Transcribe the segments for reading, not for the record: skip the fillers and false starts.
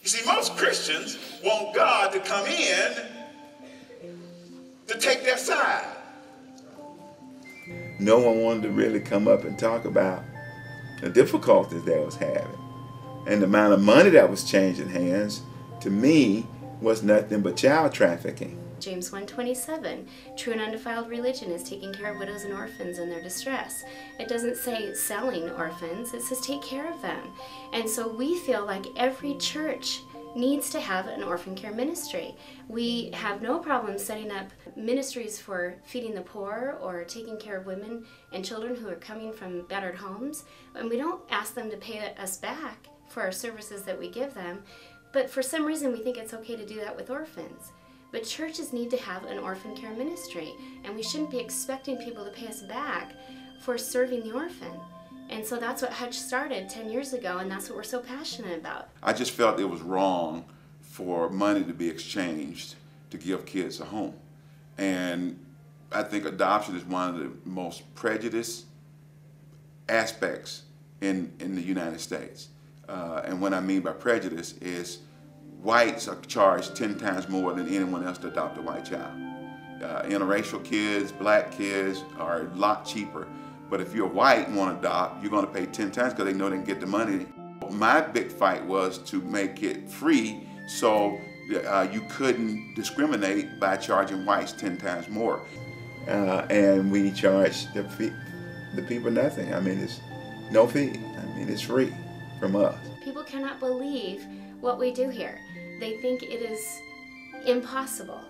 You see, most Christians want God to come in to take their side. No one wanted to really come up and talk about the difficulties they was having. And the amount of money that was changing hands, to me, was nothing but child trafficking. James 1:27, true and undefiled religion is taking care of widows and orphans in their distress. It doesn't say selling orphans, it says take care of them. And so we feel like every church needs to have an orphan care ministry. We have no problem setting up ministries for feeding the poor or taking care of women and children who are coming from battered homes. And we don't ask them to pay us back for our services that we give them, but for some reason we think it's okay to do that with orphans. But churches need to have an orphan care ministry, and we shouldn't be expecting people to pay us back for serving the orphan. And so that's what Hutch started 10 years ago, and that's what we're so passionate about. I just felt it was wrong for money to be exchanged to give kids a home. And I think adoption is one of the most prejudiced aspects in the United States. And what I mean by prejudice is whites are charged 10 times more than anyone else to adopt a white child. Interracial kids, black kids are a lot cheaper. But if you're white and want to adopt, you're going to pay 10 times because they know they can get the money. My big fight was to make it free so you couldn't discriminate by charging whites 10 times more. And we charge the people nothing. I mean, it's no fee. I mean, it's free from us. People cannot believe what we do here. They think it is impossible.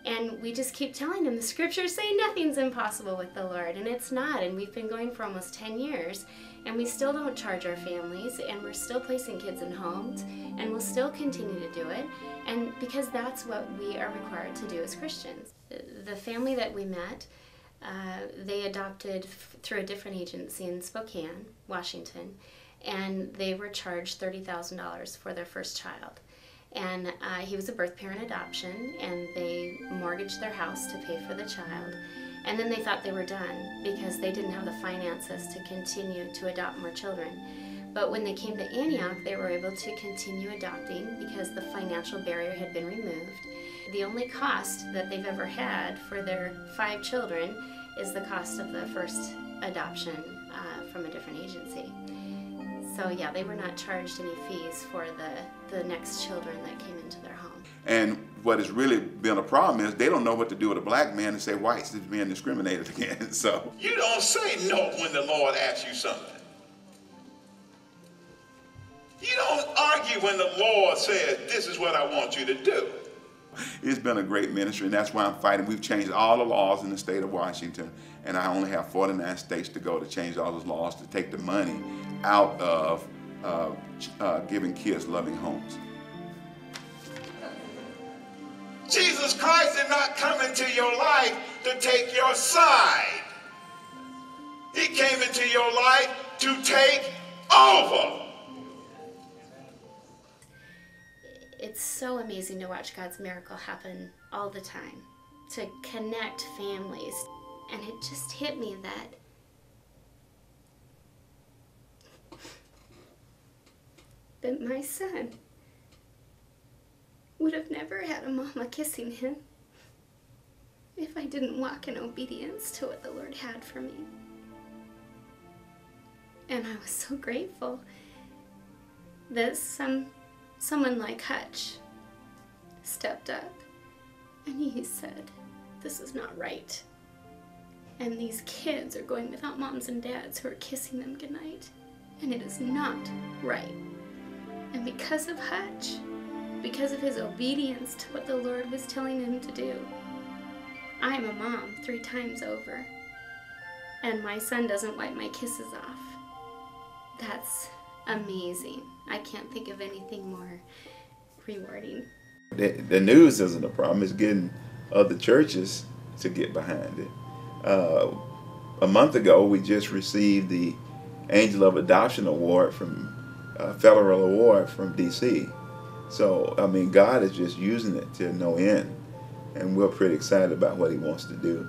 And we just keep telling them the scriptures say nothing's impossible with the Lord, and it's not. And we've been going for almost 10 years, and we still don't charge our families, and we're still placing kids in homes, and we'll still continue to do it, and because that's what we are required to do as Christians. The family that we met, they adopted through a different agency in Spokane, Washington, and they were charged $30,000 for their first child. And he was a birth parent adoption, and they mortgaged their house to pay for the child. And then they thought they were done because they didn't have the finances to continue to adopt more children. But when they came to Antioch, they were able to continue adopting because the financial barrier had been removed. The only cost that they've ever had for their 5 children is the cost of the first adoption from a different agency. So yeah, they were not charged any fees for the next children that came into their home. And what has really been a problem is they don't know what to do with a black man and say whites is being discriminated against. So you don't say no when the Lord asks you something. You don't argue when the Lord says, this is what I want you to do. It's been a great ministry, and that's why I'm fighting. We've changed all the laws in the state of Washington, and I only have 49 states to go to change all those laws to take the money out of giving kids loving homes. Jesus Christ did not come into your life to take your side. He came into your life to take over. It's so amazing to watch God's miracle happen all the time, to connect families. And it just hit me that my son would have never had a mama kissing him if I didn't walk in obedience to what the Lord had for me. And I was so grateful that someone like Hutch stepped up and he said, this is not right. And these kids are going without moms and dads who are kissing them goodnight. And it is not right. And because of Hutch, because of his obedience to what the Lord was telling him to do, I am a mom 3 times over. And my son doesn't wipe my kisses off. That's amazing. I can't think of anything more rewarding. The news isn't a problem. It's getting other churches to get behind it. A month ago, we just received the Angel of Adoption Award from federal award from D.C. So, I mean, God is just using it to no end. And we're pretty excited about what he wants to do.